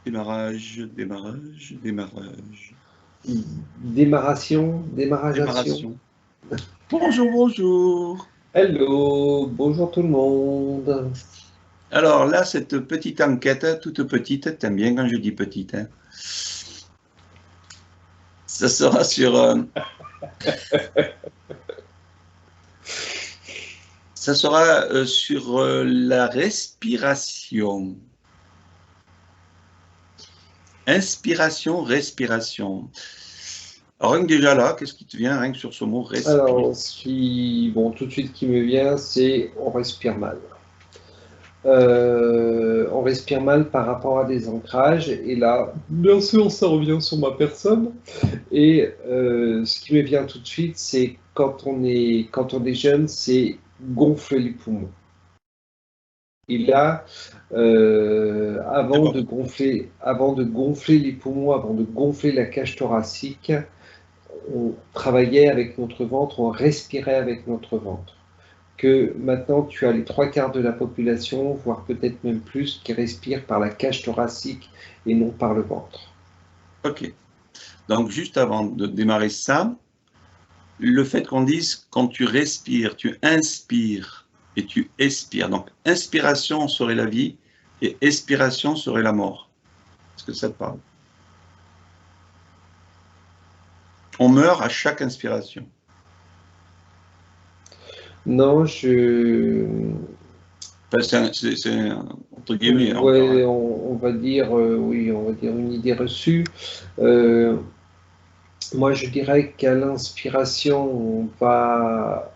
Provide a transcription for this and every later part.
Démarrage, démarrage, démarrage. Démarration, démarrageation. Démarration. Bonjour, bonjour. Hello, bonjour tout le monde. Alors là, cette petite enquête, toute petite, t'aimes bien quand je dis petite, hein. Ça sera sur, la respiration. Inspiration, respiration. Alors, rien que déjà là, qu'est-ce qui te vient rien que sur ce mot respirer? Alors, bon, tout de suite qui me vient, c'est on respire mal. On respire mal par rapport à des ancrages. Et là, bien sûr, ça revient sur ma personne. Et ce qui me vient tout de suite, c'est quand on est jeune, c'est gonfler les poumons. Et là, D'abord. avant de gonfler les poumons, avant de gonfler la cage thoracique, on travaillait avec notre ventre, on respirait avec notre ventre. Que maintenant, tu as les trois quarts de la population, voire peut-être même plus, qui respirent par la cage thoracique et non par le ventre. Ok. Donc, juste avant de démarrer ça, le fait qu'on dise quand tu respires, tu inspires et tu expires. Donc, inspiration serait la vie et expiration serait la mort. Est-ce que ça te parle? On meurt à chaque inspiration. Non, Enfin, c'est entre guillemets encore, ouais, hein. on va dire, oui, on va dire une idée reçue. Euh, Moi, je dirais qu'à l'inspiration, on va.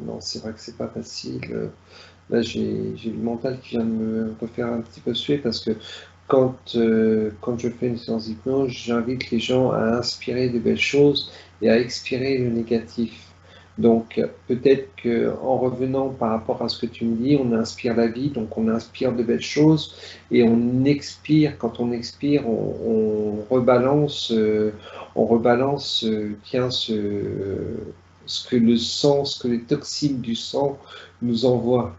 Non, c'est vrai que c'est pas facile. Là, j'ai le mental qui vient de me refaire un petit peu suer parce que quand je fais une séance d'hypnose, j'invite les gens à inspirer de belles choses et à expirer le négatif. Donc, peut-être qu'en revenant par rapport à ce que tu me dis, on inspire la vie, donc on inspire de belles choses et on expire. Quand on expire, on rebalance, tiens, ce que le sang, ce que les toxines du sang nous envoient.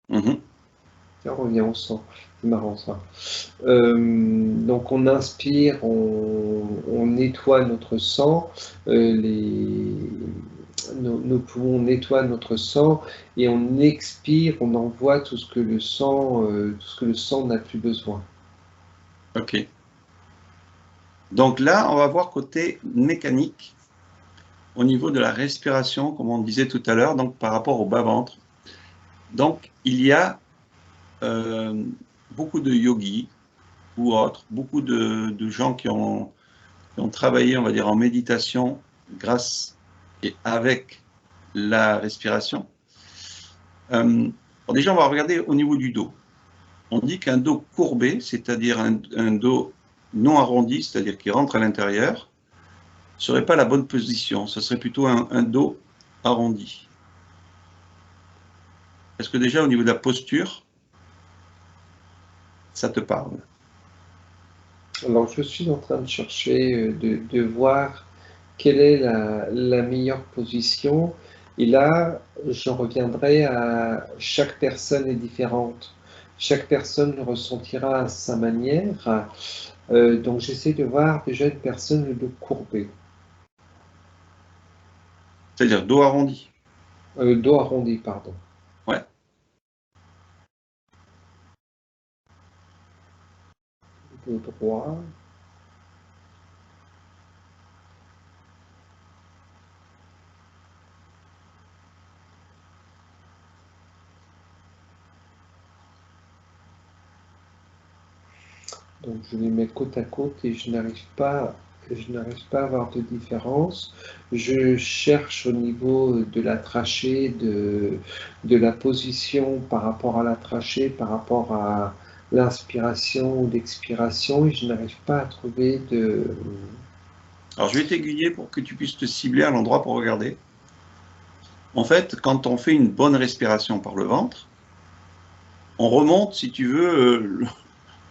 Mhm. Tiens, on revient au sang. C'est marrant ça. Donc on inspire, on nettoie notre sang, nos poumons nettoient notre sang et on expire, on envoie tout ce que le sang n'a plus besoin. Ok. Donc là, on va voir côté mécanique au niveau de la respiration, comme on disait tout à l'heure, donc par rapport au bas-ventre. Donc, il y a euh, beaucoup de yogis ou autres, beaucoup de gens qui ont travaillé, on va dire, en méditation grâce et avec la respiration. Bon, déjà, on va regarder au niveau du dos. On dit qu'un dos courbé, c'est-à-dire un dos non arrondi, c'est-à-dire qui rentre à l'intérieur, ne serait pas la bonne position. Ce serait plutôt un dos arrondi. Est-ce que déjà, au niveau de la posture, ça te parle? Alors je suis en train de chercher, de voir quelle est la meilleure position. Et là, j'en reviendrai à chaque personne est différente. Chaque personne le ressentira à sa manière. Donc j'essaie de voir déjà une personne le dos courbé, C'est-à-dire dos arrondi. dos arrondi, pardon. Ouais. Dos droit. Donc je les mets côte à côte et je n'arrive pas à avoir de différence. Je cherche au niveau de la trachée, de la position par rapport à la trachée, par rapport à l'inspiration ou l'expiration, et je n'arrive pas à trouver de. Alors, je vais t'aiguiller pour que tu puisses te cibler à l'endroit pour regarder. En fait, quand on fait une bonne respiration par le ventre, on remonte, si tu veux,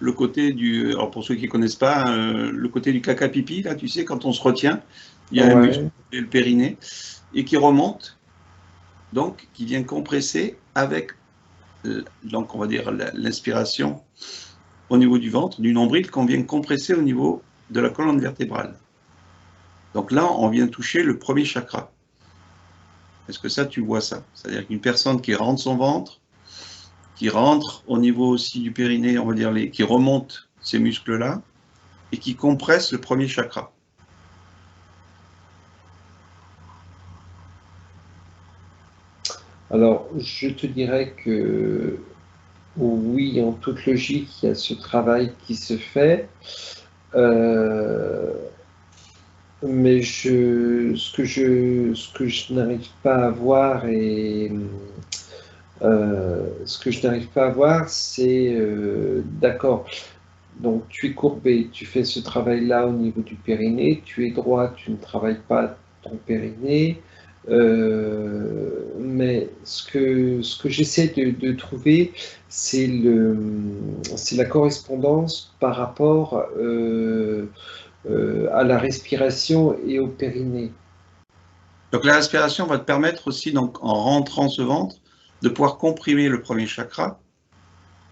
le côté du. Alors, pour ceux qui ne connaissent pas, le côté du caca-pipi, là, tu sais, quand on se retient, il y a un muscle, Ouais, le périnée, et qui remonte, donc, qui vient compresser avec, donc, on va dire, l'inspiration au niveau du ventre, du nombril, qu'on vient compresser au niveau de la colonne vertébrale. Donc là, on vient toucher le premier chakra. Est-ce que ça, tu vois ça? C'est-à-dire qu'une personne qui rentre son ventre, qui rentre au niveau aussi du périnée, on va dire, qui remonte ces muscles-là, et qui compresse le premier chakra. Alors, je te dirais que oui, en toute logique, il y a ce travail qui se fait. Mais ce que je n'arrive pas à voir c'est d'accord. Donc tu es courbé, tu fais ce travail-là au niveau du périnée, tu es droit, tu ne travailles pas ton périnée. Mais ce que j'essaie de trouver, c'est la correspondance par rapport à la respiration et au périnée. Donc la respiration va te permettre aussi, donc, en rentrant ce ventre, de pouvoir comprimer le premier chakra.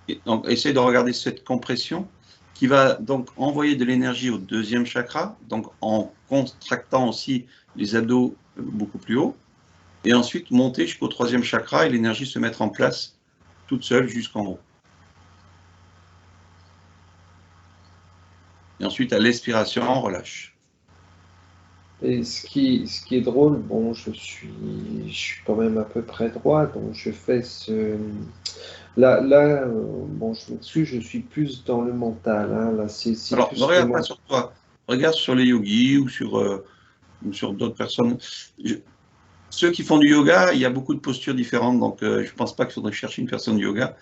Et donc essaye de regarder cette compression qui va donc envoyer de l'énergie au deuxième chakra, donc en contractant aussi les abdos beaucoup plus haut, et ensuite monter jusqu'au troisième chakra et l'énergie se mettre en place toute seule jusqu'en haut. Et ensuite, à l'expiration, on relâche. Et ce qui est drôle, bon, je suis quand même à peu près droit, donc je fais ce... Là, bon, je m'excuse, je suis plus dans le mental, hein, là, c'est Alors, ne plus le regarde pas mental. sur toi, regarde sur les yogis ou sur d'autres personnes. Ceux qui font du yoga, il y a beaucoup de postures différentes, donc je ne pense pas qu'il faudrait chercher une personne de yoga.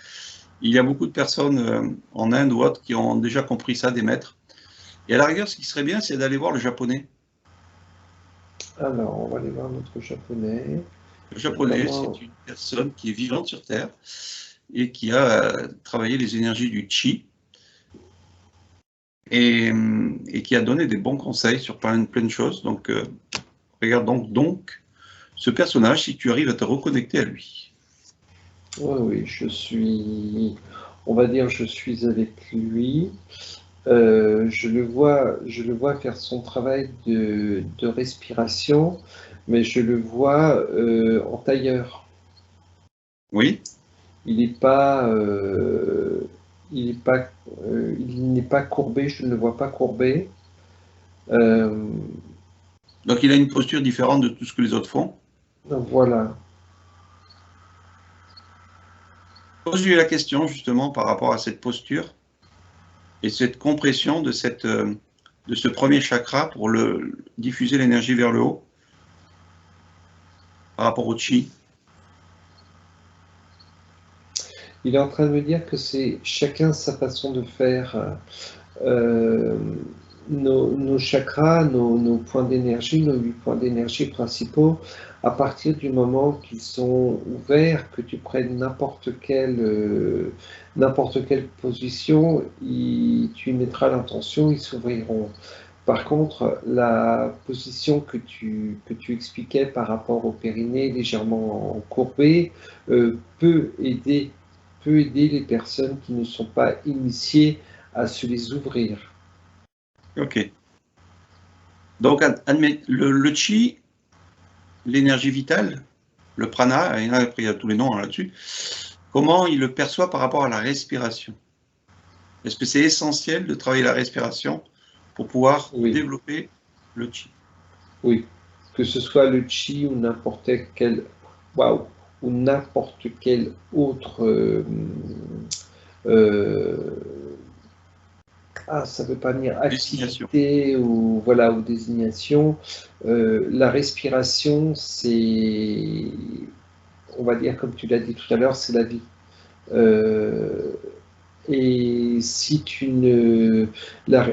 Il y a beaucoup de personnes en Inde ou autres qui ont déjà compris ça, des maîtres. Et à la rigueur, ce qui serait bien, c'est d'aller voir le japonais. Alors, on va aller voir notre japonais, Le japonais, notamment... c'est une personne qui est vivante sur Terre et qui a travaillé les énergies du chi et qui a donné des bons conseils sur plein de choses. Donc, regarde donc ce personnage si tu arrives à te reconnecter à lui. Oui, oui, on va dire, je suis avec lui. Je le vois faire son travail de respiration, mais je le vois en tailleur. Oui. Il n'est pas, il est pas, il n'est pas courbé. Je ne le vois pas courbé. Euh, Donc, il a une posture différente de tout ce que les autres font. donc voilà. Pose-lui la question justement par rapport à cette posture et cette compression de ce premier chakra pour diffuser l'énergie vers le haut par rapport au chi. Il est en train de me dire que c'est chacun sa façon de faire. Euh, nos chakras, nos points d'énergie, nos 8 points d'énergie principaux, à partir du moment qu'ils sont ouverts, que tu prennes n'importe quelle position, tu y mettras l'intention, ils s'ouvriront. Par contre, la position que tu expliquais par rapport au périnée légèrement courbé peut aider les personnes qui ne sont pas initiées à se les ouvrir. Ok. Donc, admets, le chi, l'énergie vitale, le prana, et après il y a tous les noms là-dessus, comment il le perçoit par rapport à la respiration? Est-ce que c'est essentiel de travailler la respiration pour pouvoir Oui, développer le chi? oui. Que ce soit le chi waouh, ou n'importe quel autre euh, ça veut pas dire Désignation. activité ou voilà ou désignation. La respiration, c'est, on va dire comme tu l'as dit tout à l'heure, c'est la vie. Euh, et si tu ne, la,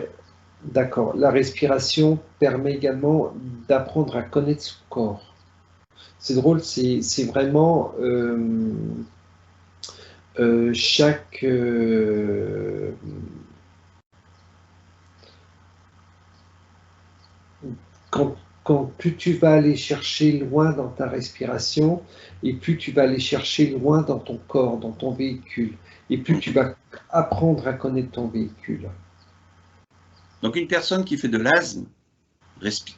d'accord, la respiration permet également d'apprendre à connaître son corps. C'est drôle, c'est vraiment chaque quand plus tu vas aller chercher loin dans ta respiration et plus tu vas aller chercher loin dans ton corps, dans ton véhicule. et plus tu vas apprendre à connaître ton véhicule. Donc une personne qui fait de l'asthme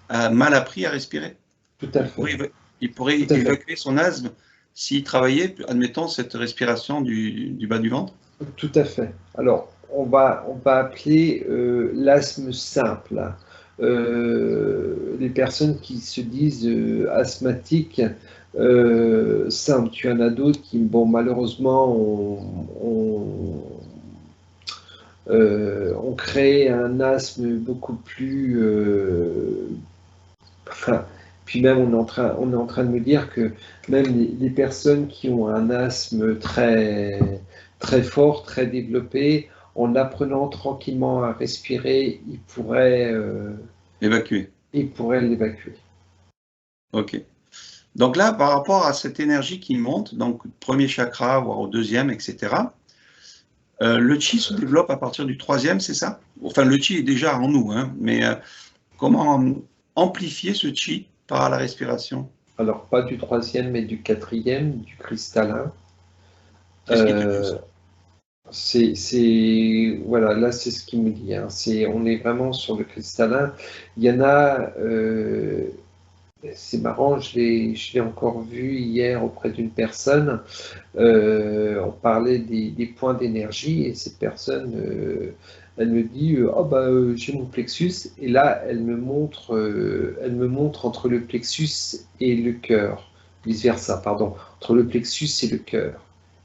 a mal appris à respirer. Tout à fait. Il pourrait évacuer son asthme s'il travaillait, admettons, cette respiration du bas du ventre. Tout à fait. Alors, on va appeler l'asthme simple. Les personnes qui se disent asthmatiques, simple. Tu en as d'autres qui, bon, malheureusement, ont créé un asthme beaucoup plus... enfin, puis même, on est en train de me dire que même les personnes qui ont un asthme très, très fort, très développé, en apprenant tranquillement à respirer, ils pourraient évacuer. Ils pourraient l'évacuer. Ok. Donc là, par rapport à cette énergie qui monte, donc premier chakra, voire au deuxième, etc., le chi se développe à partir du troisième, c'est ça? Enfin, le chi est déjà en nous, hein, mais comment amplifier ce chi par la respiration? Alors, pas du troisième, mais du quatrième, du cristallin. Qu'est-ce qui te dit ça? Voilà, là, c'est ce qu'il me dit. Hein. On est vraiment sur le cristallin. Il y en a, c'est marrant, je l'ai encore vu hier auprès d'une personne. On parlait des points d'énergie et cette personne, elle me dit oh bah, j'ai mon plexus et là elle me montre entre le plexus et le cœur, vice versa, pardon, entre le plexus et le cœur.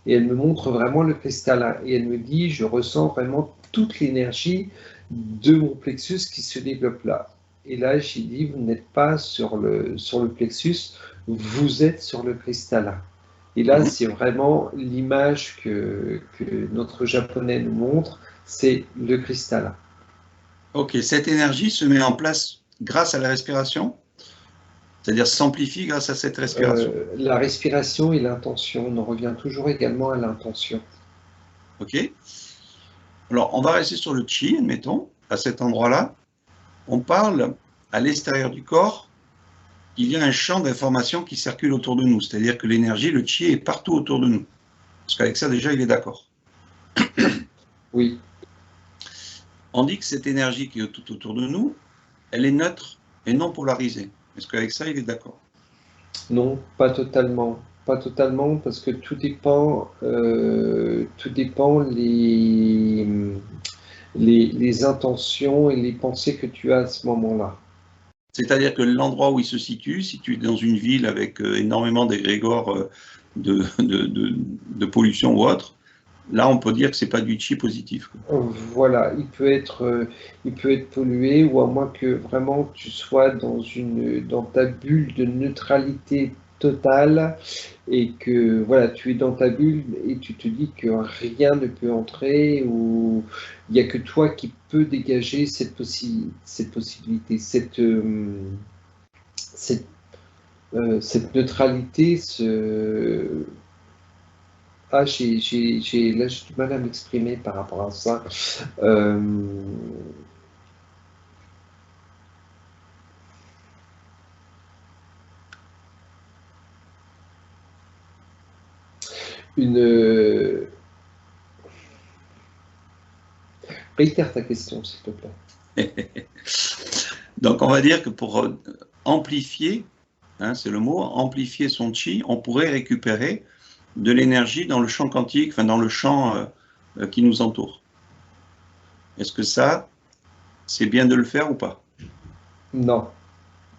Et elle me montre vraiment le cristallin et elle me dit je ressens vraiment toute l'énergie de mon plexus qui se développe là. Et là j'ai dit vous n'êtes pas sur le plexus, vous êtes sur le cristallin. Et là, c'est vraiment l'image que notre japonais nous montre, c'est le cristallin. Ok, cette énergie se met en place grâce à la respiration, c'est-à-dire s'amplifie grâce à cette respiration. La respiration et l'intention, on en revient toujours également à l'intention. Ok. Alors, on va rester sur le chi, admettons, à cet endroit-là. On parle à l'extérieur du corps, il y a un champ d'information qui circule autour de nous, c'est-à-dire que l'énergie, le chi, est partout autour de nous. Parce qu'avec ça, déjà, il est d'accord. Oui. On dit que cette énergie qui est tout autour de nous, elle est neutre et non polarisée. Est-ce qu'avec ça, il est d'accord? Non, pas totalement. Pas totalement, parce que tout dépend les intentions et les pensées que tu as à ce moment-là. C'est-à-dire que l'endroit où il se situe, si tu es dans une ville avec énormément d'égrégores de pollution ou autre, là, on peut dire que ce n'est pas du chi positif. Voilà, il peut être pollué, ou à moins que vraiment tu sois dans ta bulle de neutralité totale et que voilà, tu es dans ta bulle et tu te dis que rien ne peut entrer, ou il n'y a que toi qui peux dégager cette possibilité, cette neutralité, là, j'ai du mal à m'exprimer par rapport à ça. Réitère ta question, s'il te plaît. Donc, on va dire que pour amplifier, hein, c'est le mot, amplifier son chi, on pourrait récupérer de l'énergie dans le champ quantique, enfin dans le champ qui nous entoure. Est-ce que ça, c'est bien de le faire ou pas? Non.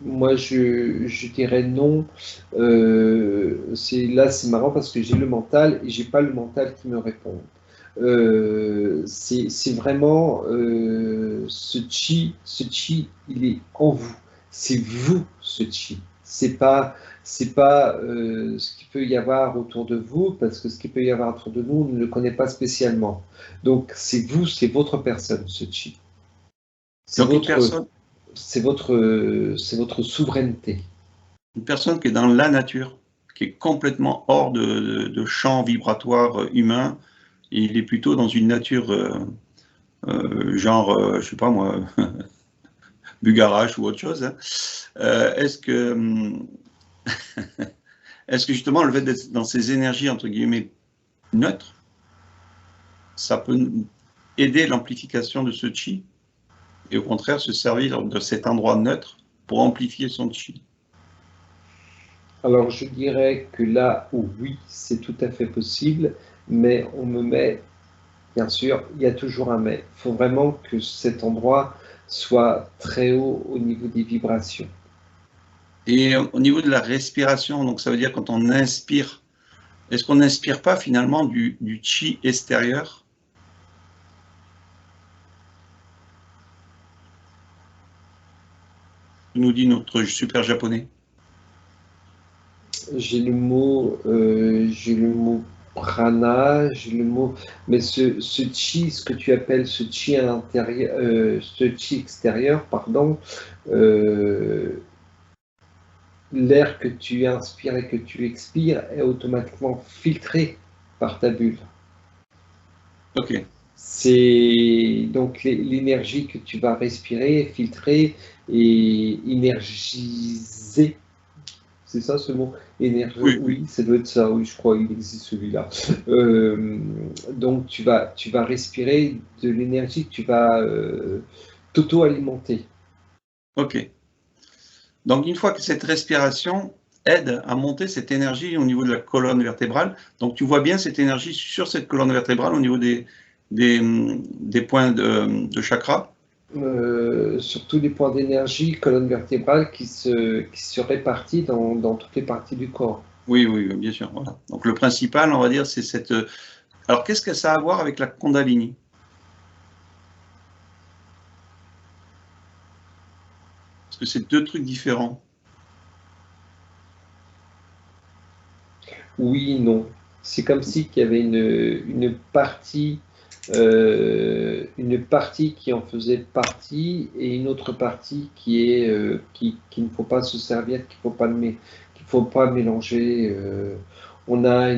Moi, je dirais non. C'est marrant parce que j'ai le mental et j'ai pas le mental qui me répond. C'est vraiment ce chi, il est en vous. C'est vous, ce chi. C'est pas ce qu'il peut y avoir autour de vous, parce que ce qu'il peut y avoir autour de nous, on ne le connaît pas spécialement. Donc, c'est vous, c'est votre personne, ce chi. C'est Donc, votre souveraineté. une personne qui est dans la nature, qui est complètement hors de champ vibratoire humain, et il est plutôt dans une nature genre, je sais pas moi, Bugarache ou autre chose. Hein. Est-ce que justement le fait d'être dans ces énergies entre guillemets neutres, ça peut aider l'amplification de ce chi et au contraire se servir de cet endroit neutre pour amplifier son chi. Alors je dirais que là, oui, c'est tout à fait possible, mais on me met, bien sûr, il y a toujours un mais. Il faut vraiment que cet endroit soit très haut au niveau des vibrations. Et au niveau de la respiration, donc ça veut dire quand on inspire, est-ce qu'on n'inspire pas finalement du chi extérieur? Nous dit notre super japonais. J'ai le mot prana, j'ai le mot, mais ce chi, ce que tu appelles ce chi à l'intérieur, ce chi extérieur, pardon, euh, l'air que tu inspires et que tu expires est automatiquement filtré par ta bulle. Ok. C'est donc l'énergie que tu vas respirer, filtrer et énergiser. C'est ça ce mot? Énergie. Oui, oui. Oui, ça doit être ça. Oui, je crois qu'il existe celui-là. Donc tu vas respirer de l'énergie, tu vas t'auto-alimenter. Ok. Donc une fois que cette respiration aide à monter cette énergie au niveau de la colonne vertébrale, donc tu vois bien cette énergie sur cette colonne vertébrale au niveau des points de chakra. Sur tous les points d'énergie, colonne vertébrale qui se répartit dans toutes les parties du corps. Oui, oui, bien sûr. Voilà. Donc le principal, on va dire, c'est cette. Alors qu'est-ce que ça a à voir avec la Kundalini? Parce que c'est deux trucs différents. Oui, non. C'est comme si qu'il y avait une partie qui en faisait partie et une autre partie qui ne faut pas se servir, qu'il faut pas mélanger. On a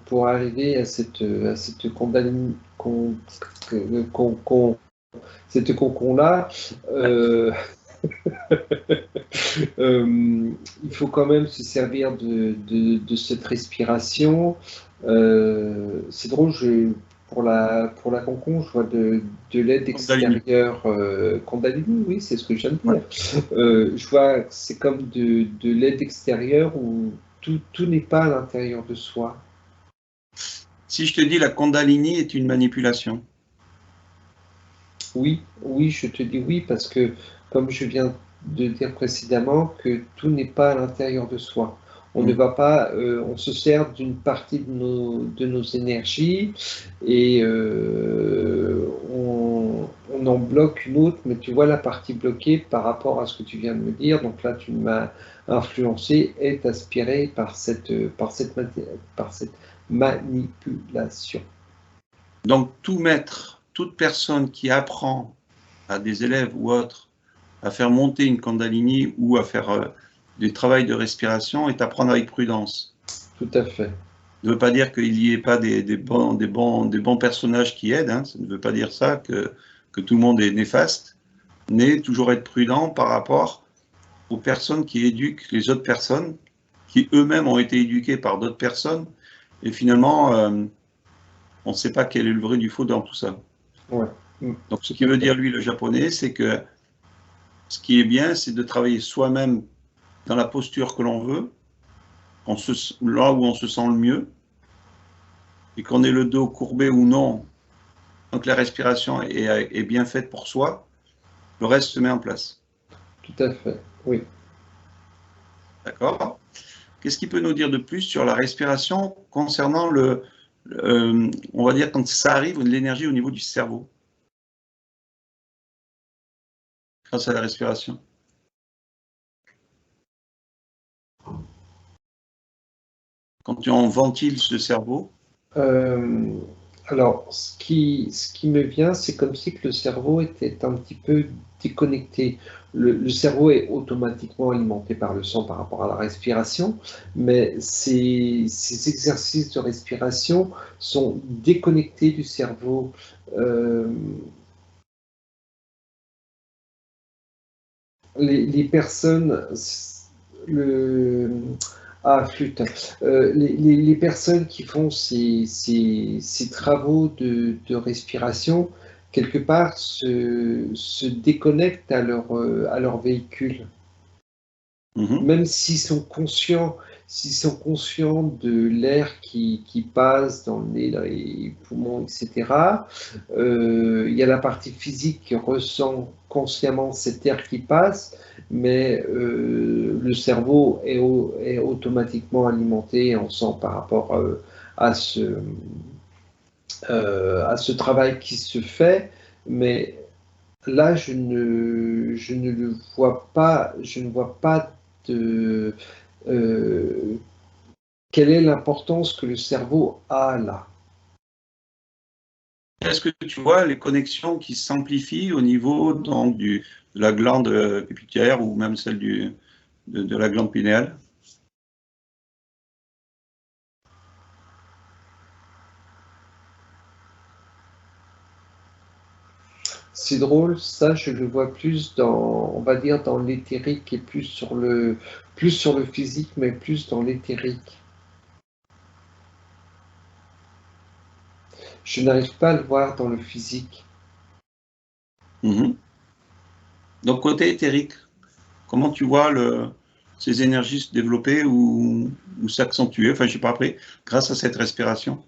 pour arriver à cette cette concon-là, il faut quand même se servir de cette respiration. C'est drôle, pour la concon, je vois de l'aide Kundalini. extérieure. Kundalini, oui, c'est ce que je viens de dire. Je vois que c'est comme de l'aide extérieure où tout n'est pas à l'intérieur de soi. Si je te dis la Kundalini est une manipulation. Oui, oui, je te dis oui parce que, comme je viens de dire précédemment, que tout n'est pas à l'intérieur de soi. On ne Mm. va pas, on se sert d'une partie de nos énergies et on en bloque une autre, mais tu vois la partie bloquée par rapport à ce que tu viens de me dire. Donc là, tu m'as influencé, est aspiré par cette manipulation. Donc tout maître, toute personne qui apprend à des élèves ou autres à faire monter une Kundalini ou à faire du travail de respiration est à prendre avec prudence. Tout à fait. Ça ne veut pas dire qu'il n'y ait pas des bons personnages qui aident, hein. Ça ne veut pas dire ça que tout le monde est néfaste, mais toujours être prudent par rapport aux personnes qui éduquent les autres personnes, qui eux-mêmes ont été éduqués par d'autres personnes, et finalement, on ne sait pas quel est le vrai du faux dans tout ça. Ouais. Donc ce Tout qui à veut fait. dire, lui, le japonais, c'est que ce qui est bien, c'est de travailler soi-même dans la posture que l'on veut, là où on se sent le mieux, et qu'on ait le dos courbé ou non, donc la respiration est bien faite pour soi, le reste se met en place. Tout à fait, oui. D'accord? Qu'est-ce qu'il peut nous dire de plus sur la respiration concernant on va dire, quand ça arrive, l'énergie au niveau du cerveau, grâce à la respiration? Quand on ventile ce cerveau, Euh, alors, ce qui me vient, c'est comme si que le cerveau était un petit peu déconnecté. Le cerveau est automatiquement alimenté par le sang par rapport à la respiration, mais ces exercices de respiration sont déconnectés du cerveau. Euh, les personnes, le, Ah, flûte. Les personnes qui font ces travaux de respiration, quelque part, se déconnectent à leur véhicule. Mhm. Même s'ils sont conscients de l'air qui passe dans le nez, dans les poumons, etc., il y a la partie physique qui ressent consciemment cet air qui passe, mais le cerveau est automatiquement alimenté, on sent par rapport à à ce travail qui se fait, mais là, je ne le vois pas, je ne vois pas de, euh, quelle est l'importance que le cerveau a là. Est-ce que tu vois les connexions qui s'amplifient au niveau donc, de la glande pituitaire ou même celle de la glande pinéale? C'est drôle, ça, je le vois plus dans, on va dire, dans l'éthérique et plus sur le physique, mais plus dans l'éthérique. Je n'arrive pas à le voir dans le physique. Mhm. Donc, côté éthérique, comment tu vois ces énergies se développer ou s'accentuer, enfin, je sais pas après, grâce à cette respiration?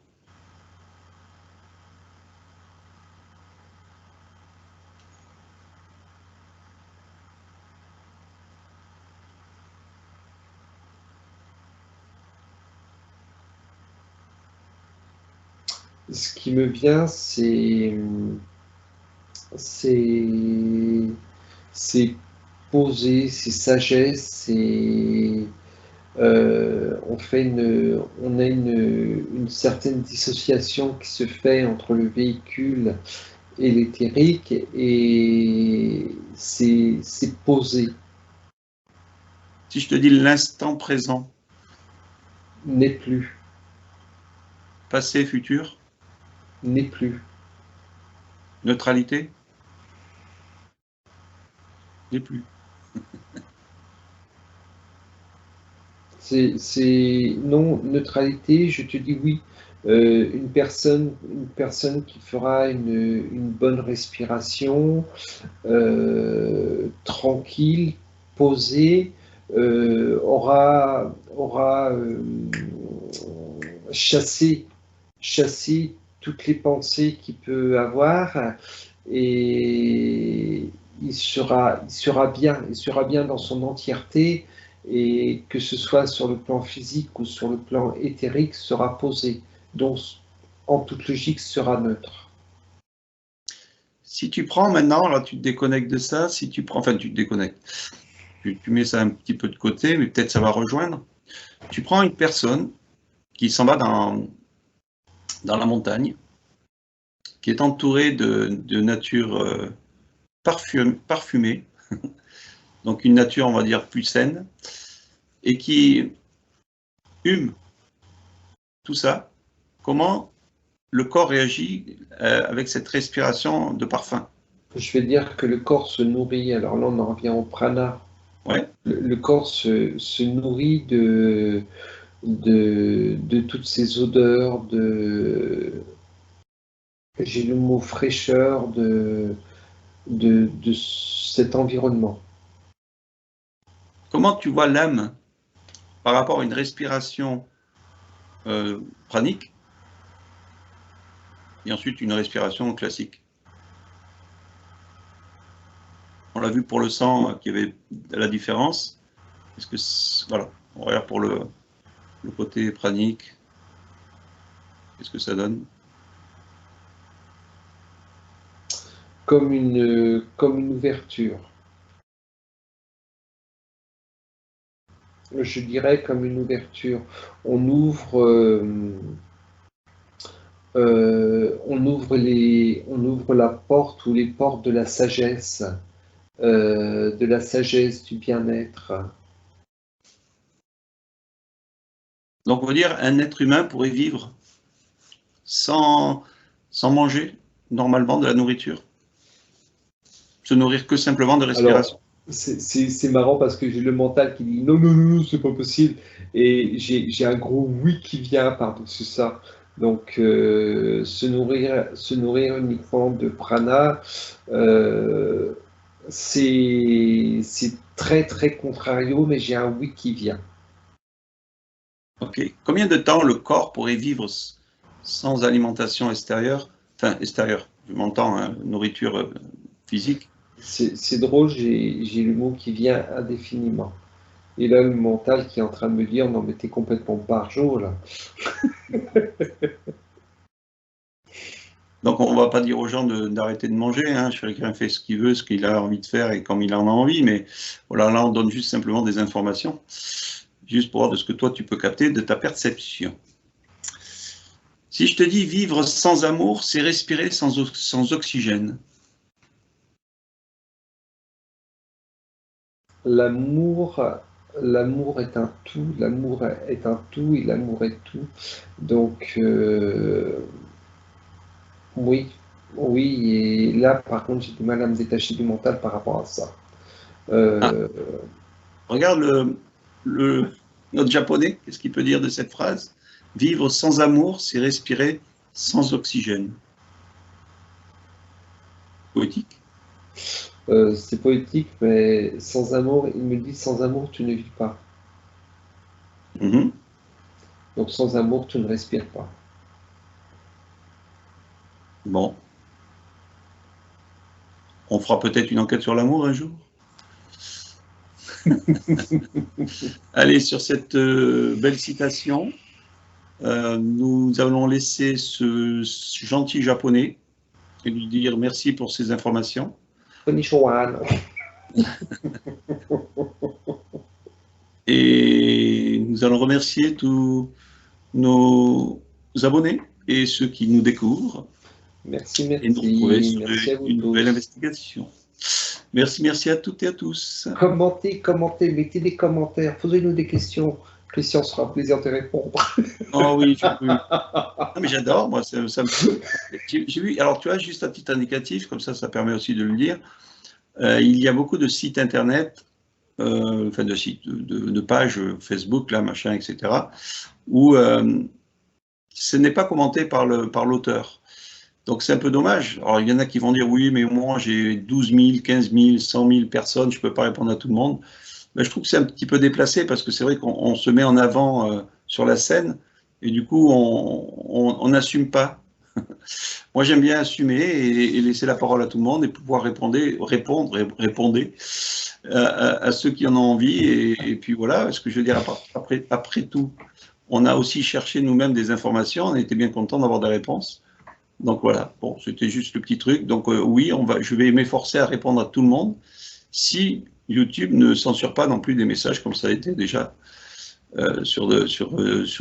Ce qui me vient, c'est, c'est poser, c'est sagesse, on a une certaine dissociation qui se fait entre le véhicule et l'éthérique, et c'est posé, Si je te dis l'instant présent, n'est plus, passé, futur, n'est plus. neutralité, n'est plus. Non, neutralité, je te dis oui. Une personne qui fera une bonne respiration, tranquille, posée, aura chassé, chassé toutes les pensées qu'il peut avoir, et il sera bien dans son entièreté, et que ce soit sur le plan physique ou sur le plan éthérique, sera posé. Donc, en toute logique, sera neutre. Si tu prends maintenant, là tu te déconnectes de ça, si tu prends, enfin tu te déconnectes, tu mets ça un petit peu de côté, mais peut-être ça va rejoindre. Tu prends une personne qui s'en va dans la montagne, qui est entourée de nature parfumée, donc une nature, on va dire, plus saine, et qui hume tout ça. Comment le corps réagit avec cette respiration de parfum? Je vais dire que le corps se nourrit, alors là on en revient au prana. Ouais. Le corps se nourrit de toutes ces odeurs, j'ai le mot fraîcheur, de cet environnement. Comment tu vois l'âme par rapport à une respiration pranique et ensuite une respiration classique? On l'a vu pour le sang qu'il y avait la différence. Est-ce que voilà, on regarde pour le côté pranique, qu'est-ce que ça donne? Comme une ouverture. Je dirais comme une ouverture. On ouvre, on ouvre la porte ou les portes de la sagesse, du bien-être. Donc on va dire un être humain pourrait vivre sans, sans manger normalement de la nourriture, se nourrir que simplement de Alors, respiration. C'est marrant parce que j'ai le mental qui dit non, non, non, non, c'est pas possible. Et j'ai un gros oui qui vient par-dessus ça. Donc, se nourrir uniquement de prana, euh, c'est très, très contrario, mais j'ai un oui qui vient. Ok. Combien de temps le corps pourrait vivre sans alimentation extérieure? Enfin, extérieure, je m'entends, hein, nourriture physique. C'est drôle, j'ai le mot qui vient indéfiniment. Et là, le mental qui est en train de me dire non, mais t'es complètement barjot, là. Donc, on ne va pas dire aux gens d'arrêter de manger, hein. Chacun fait ce qu'il veut, ce qu'il a envie de faire et comme il en a envie. Mais voilà, là, on donne juste simplement des informations, juste pour voir de ce que toi, tu peux capter de ta perception. Si je te dis vivre sans amour, c'est respirer sans oxygène. L'amour, l'amour est un tout, l'amour est un tout et l'amour est tout. Donc, oui, oui, et là, par contre, j'ai du mal à me détacher du mental par rapport à ça. Ah, Euh, regarde notre japonais, qu'est-ce qu'il peut dire de cette phrase? Vivre sans amour, c'est respirer sans oxygène. Poétique. c'est poétique, mais sans amour, il me dit sans amour, tu ne vis pas. Mhm. Donc, sans amour, tu ne respires pas. Bon, on fera peut-être une enquête sur l'amour un jour. Allez, sur cette belle citation, nous allons laisser ce gentil japonais et lui dire merci pour ces informations. Konnichiwa. Et nous allons remercier tous nos abonnés et ceux qui nous découvrent Merci, et nous retrouver merci, sur merci à vous une nouvelle tous. investigation. Merci, merci à toutes et à tous. Commentez, commentez, mettez des commentaires, posez-nous des questions. Christian sera un plaisir de répondre. Oh oui, oui. Non, mais j'adore, moi, j'ai vu, alors tu vois, juste à titre indicatif, comme ça permet aussi de le dire, il y a beaucoup de sites internet, enfin de sites, de pages Facebook, là, machin, etc., où ce n'est pas commenté par l'auteur. Donc c'est un peu dommage. Alors il y en a qui vont dire oui, mais au moins j'ai 12 000, 15 000, 100 000 personnes, je ne peux pas répondre à tout le monde. Mais je trouve que c'est un petit peu déplacé parce que c'est vrai qu'on se met en avant sur la scène et du coup on n'assume pas. Moi j'aime bien assumer et laisser la parole à tout le monde et pouvoir répondre à ceux qui en ont envie. Et puis voilà, ce que je veux dire, après tout, on a aussi cherché nous-mêmes des informations, on était bien content d'avoir des réponses. Donc voilà, bon, c'était juste le petit truc. Donc oui, je vais m'efforcer à répondre à tout le monde si YouTube ne censure pas non plus des messages comme ça a été déjà sur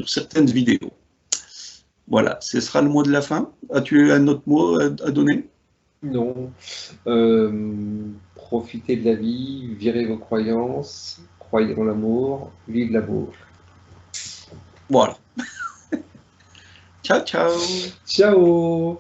certaines vidéos. Voilà, ce sera le mot de la fin. As-tu un autre mot à donner? Non. Profitez de la vie, virez vos croyances, croyez en l'amour, vive l'amour. Voilà. Ciao, ciao. Ciao!